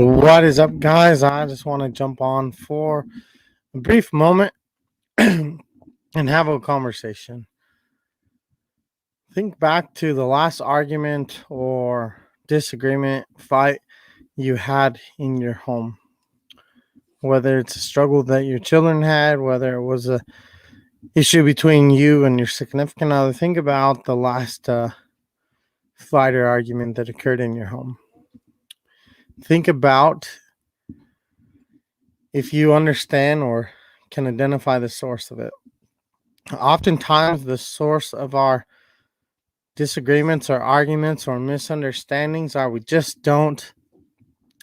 What is up, guys? I just want to jump on for a brief moment and have a conversation. Think back to the last argument or disagreement, fight you had in your home. Whether it's a struggle that your children had, whether it was a issue between you and your significant other. Think about the last fight or argument that occurred in your home. Think about if you understand or can identify the source of it. Oftentimes, the source of our disagreements or arguments or misunderstandings are we just don't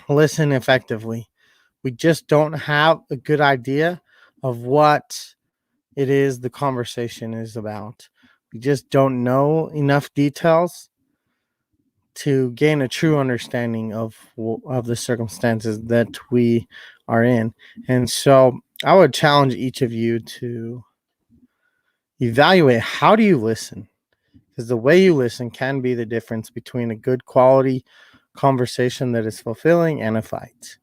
listen effectively. We just don't have a good idea of what it is the conversation is about. We just don't know enough details to gain a true understanding of the circumstances that we are in. And so I would challenge each of you to evaluate, how do you listen? Because the way you listen can be the difference between a good quality conversation that is fulfilling and a fight.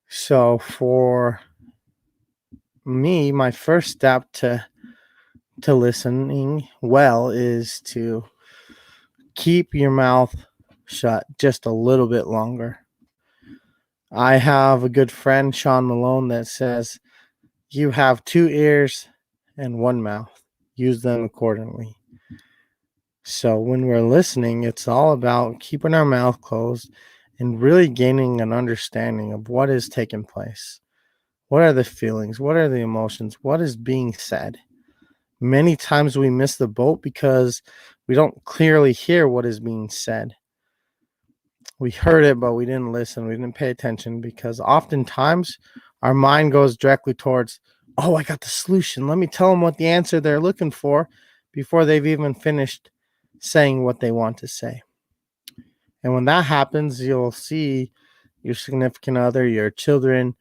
So for me, my first step to listening well is to keep your mouth shut just a little bit longer. I have a good friend, Sean Malone, that says you have 2 ears and 1 mouth. Use them accordingly. So when we're listening, it's all about keeping our mouth closed and really gaining an understanding of what is taking place. What are the feelings? What are the emotions? What is being said? Many times we miss the boat because we don't clearly hear what is being said. We heard it, but we didn't listen. We didn't pay attention because oftentimes our mind goes directly towards, oh, I got the solution. Let me tell them what the answer they're looking for before they've even finished saying what they want to say. And when that happens, you'll see your significant other, your children,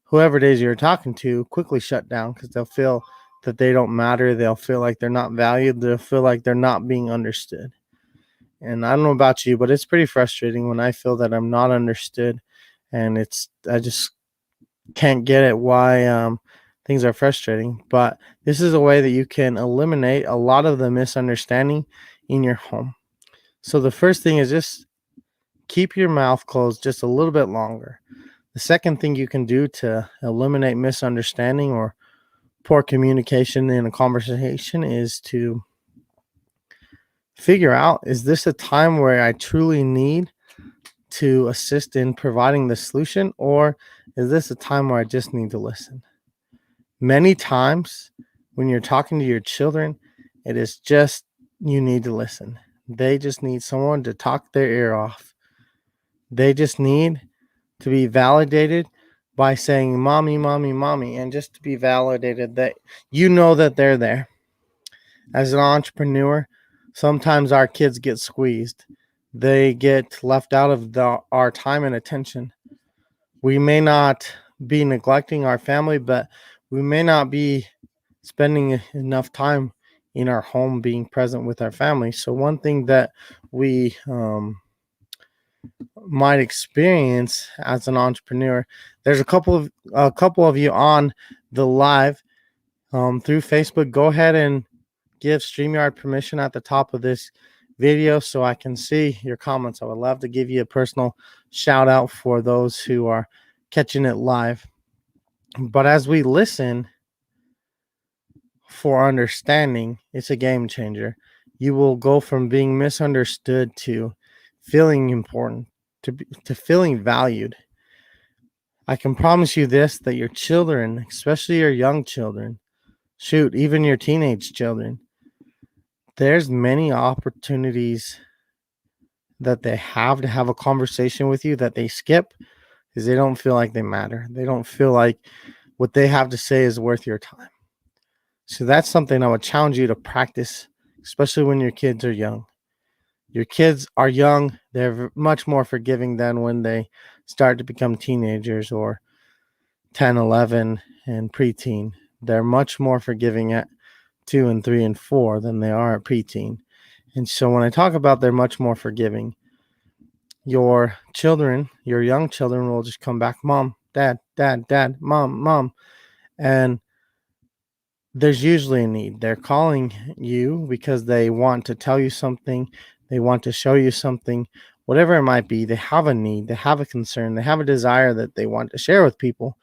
whoever it is you're talking to, quickly shut down because they'll feel that they don't matter. They'll feel like they're not valued. They'll feel like they're not being understood. And I don't know about you, but it's pretty frustrating when I feel that I'm not understood, and I just can't get it why things are frustrating. But this is a way that you can eliminate a lot of the misunderstanding in your home. So the first thing is just keep your mouth closed just a little bit longer. The second thing you can do to eliminate misunderstanding or poor communication in a conversation is to figure out, is this a time where I truly need to assist in providing the solution, or is this a time where I just need to listen? Many times when you're talking to your children, it is just you need to listen. They just need someone to talk their ear off. They just need to be validated by saying mommy, mommy, mommy, and just to be validated that you know that they're there. As an entrepreneur, sometimes our kids get squeezed. They get left out of our time and attention. We may not be neglecting our family, but we may not be spending enough time in our home being present with our family. So one thing that we might experience as an entrepreneur, there's a couple of you on the live through Facebook. Go ahead and give StreamYard permission at the top of this video so I can see your comments. I would love to give you a personal shout out for those who are catching it live. But as we listen for understanding, it's a game changer. You will go from being misunderstood to feeling important, to feeling valued. I can promise you this, that your children, especially your young children, shoot, even your teenage children, there's many opportunities that they have to have a conversation with you that they skip because they don't feel like they matter. They don't feel like what they have to say is worth your time. So that's something I would challenge you to practice, especially when your kids are young. Your kids are young. They're much more forgiving than when they start to become teenagers or 10, 11, and preteen. They're much more forgiving at 2 and 3 and 4 than they are at preteen. And so when I talk about they're much more forgiving, your children, your young children will just come back, mom, dad, dad, dad, mom, mom. And there's usually a need. They're calling you because they want to tell you something, they want to show you something, whatever it might be. They have a need, they have a concern, they have a desire that they want to share with people.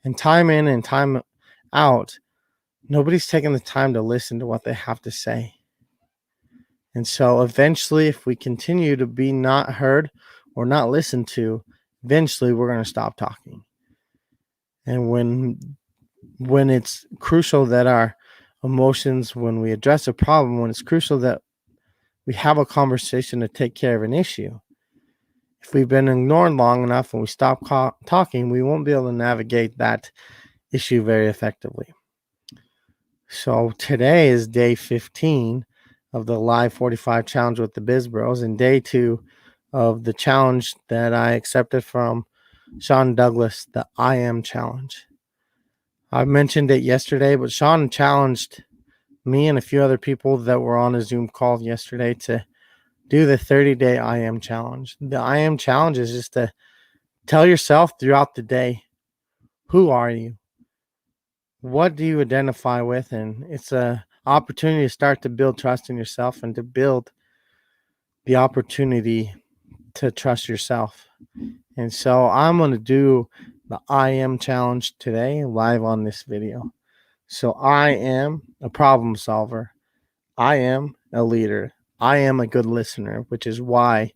And time in and time out, nobody's taking the time to listen to what they have to say. And so eventually, if we continue to be not heard or not listened to, eventually we're going to stop talking. And when it's crucial that our emotions, when we address a problem, when it's crucial that we have a conversation to take care of an issue, if we've been ignored long enough and we stop talking, we won't be able to navigate that issue very effectively. So today is day 15 of the Live 45 challenge with the Biz Bros, and day 2 of the challenge that I accepted from Sean Douglas, the I Am Challenge. I mentioned it yesterday, but Sean challenged me and a few other people that were on a Zoom call yesterday to do the 30-day I Am Challenge. The I Am Challenge is just to tell yourself throughout the day, who are you? What do you identify with? And it's an opportunity to start to build trust in yourself and to build the opportunity to trust yourself. And so I'm going to do the I Am Challenge today live on this video. So I am a problem solver. I am a leader. I am a good listener, which is why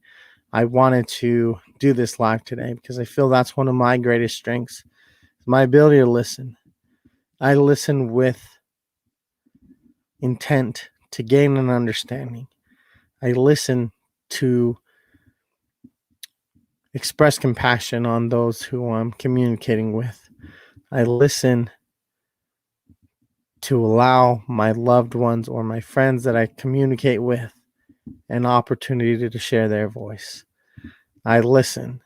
I wanted to do this live today, because I feel that's one of my greatest strengths, my ability to listen. I listen with intent to gain an understanding. I listen to express compassion on those who I'm communicating with. I listen to allow my loved ones or my friends that I communicate with an opportunity to share their voice. I listen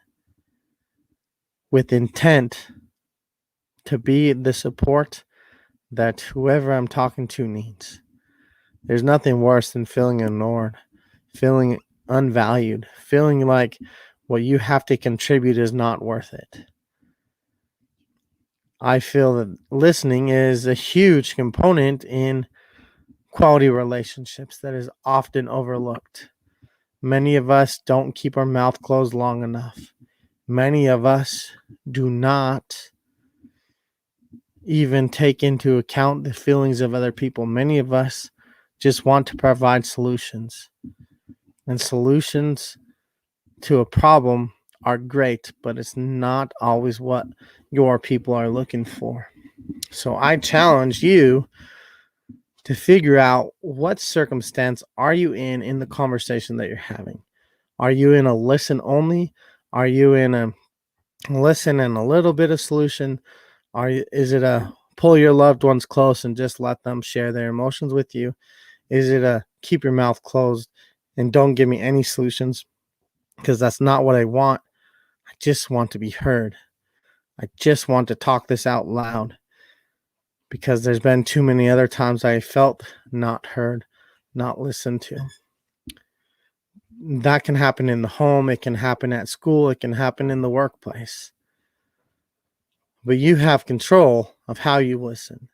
with intent to be the support that whoever I'm talking to needs. There's nothing worse than feeling ignored, feeling unvalued, feeling like what you have to contribute is not worth it. I feel that listening is a huge component in quality relationships that is often overlooked. Many of us don't keep our mouth closed long enough. Many of us do not even take into account the feelings of other people. Many of us just want to provide solutions. And solutions to a problem are great, but it's not always what your people are looking for. So I challenge you to figure out what circumstance are you in the conversation that you're having. Are you in a listen only? Are you in a listen and a little bit of solution? Is it a pull your loved ones close and just let them share their emotions with you? Is it a keep your mouth closed and don't give me any solutions, because that's not what I want. I just want to be heard. I just want to talk this out loud, because there's been too many other times I felt not heard, not listened to. That can happen in the home. It can happen at school. It can happen in the workplace. But you have control of how you listen.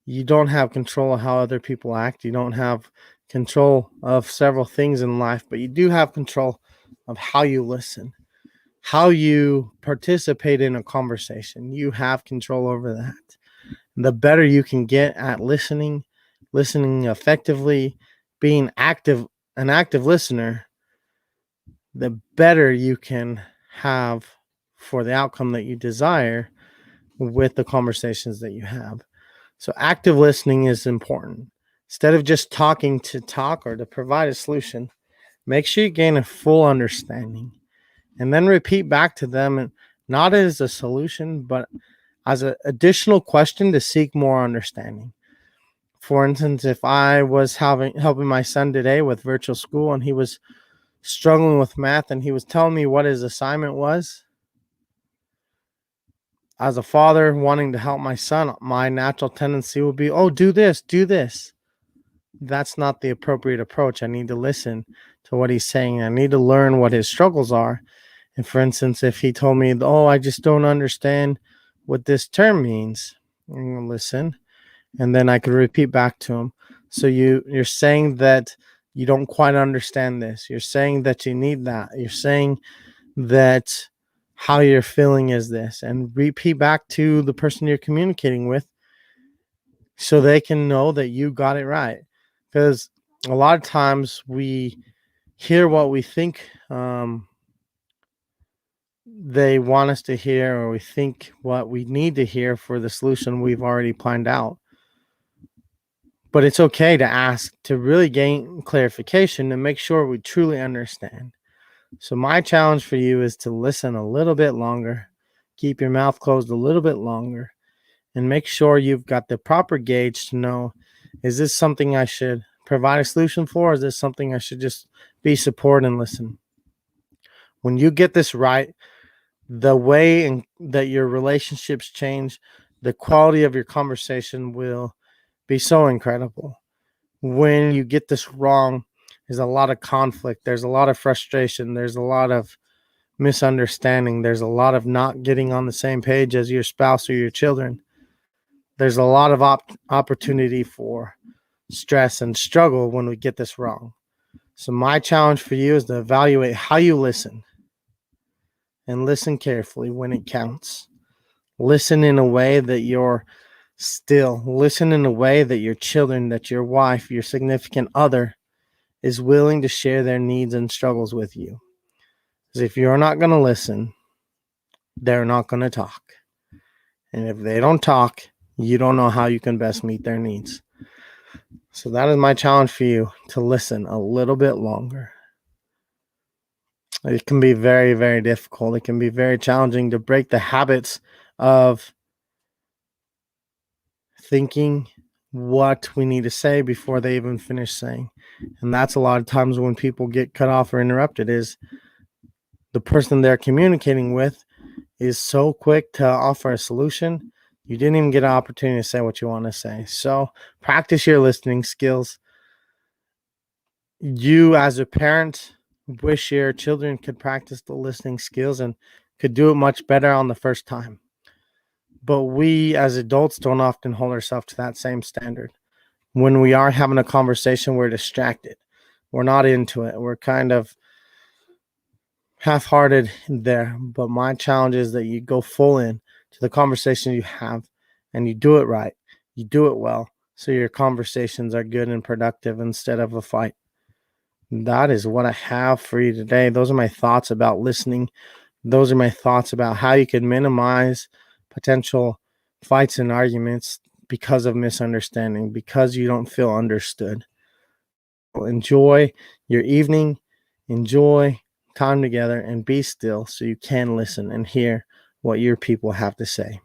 You don't have control of how other people act. You don't have control of several things in life, but you do have control of how you listen, how you participate in a conversation. You have control over that. The better you can get at listening effectively, being an active listener, the better you can have for the outcome that you desire with the conversations that you have. So active listening is important. Instead of just talking to talk or to provide a solution, make sure you gain a full understanding and then repeat back to them, and not as a solution, but as an additional question to seek more understanding. For instance, if I was helping my son today with virtual school and he was struggling with math and he was telling me what his assignment was, as a father wanting to help my son, my natural tendency would be, oh, do this, that's not the appropriate approach. I need to listen to what he's saying. I need to learn what his struggles are. And for instance, if he told me, "Oh, I just don't understand what this term means," I'm gonna listen, and then I could repeat back to him. So you're saying that you don't quite understand this. You're saying that you need that. You're saying that how you're feeling is this, and repeat back to the person you're communicating with so they can know that you got it right. Because a lot of times we hear what we think they want us to hear, or we think what we need to hear for the solution we've already planned out. But it's okay to ask to really gain clarification and make sure we truly understand. So my challenge for you is to listen a little bit longer, keep your mouth closed a little bit longer, and make sure you've got the proper gauge to know, is this something I should provide a solution for? Or is this something I should just be support and listen? When you get this right, the way that your relationships change, the quality of your conversation will be so incredible. When you get this wrong, there's a lot of conflict, there's a lot of frustration, there's a lot of misunderstanding, there's a lot of not getting on the same page as your spouse or your children. There's a lot of opportunity for stress and struggle when we get this wrong. So my challenge for you is to evaluate how you listen, and listen carefully when it counts. Listen in a way that you're still. Listen in a way that your children, that your wife, your significant other is willing to share their needs and struggles with you. Because if you're not going to listen, they're not going to talk. And if they don't talk, you don't know how you can best meet their needs. So that is my challenge for you, to listen a little bit longer. It can be very, very difficult. It can be very challenging to break the habits of thinking what we need to say before they even finish saying. And that's a lot of times when people get cut off or interrupted, is the person they're communicating with is so quick to offer a solution, you didn't even get an opportunity to say what you want to say. So practice your listening skills. You, as a parent, wish your children could practice the listening skills and could do it much better on the first time. But we, as adults, don't often hold ourselves to that same standard. When we are having a conversation, we're distracted. We're not into it. We're kind of half-hearted there. But my challenge is that you go full in to the conversation you have, and you do it right. You do it well, so your conversations are good and productive instead of a fight. That is what I have for you today. Those are my thoughts about listening. Those are my thoughts about how you can minimize potential fights and arguments because of misunderstanding, because you don't feel understood. Enjoy your evening, enjoy time together, and be still so you can listen and hear what your people have to say.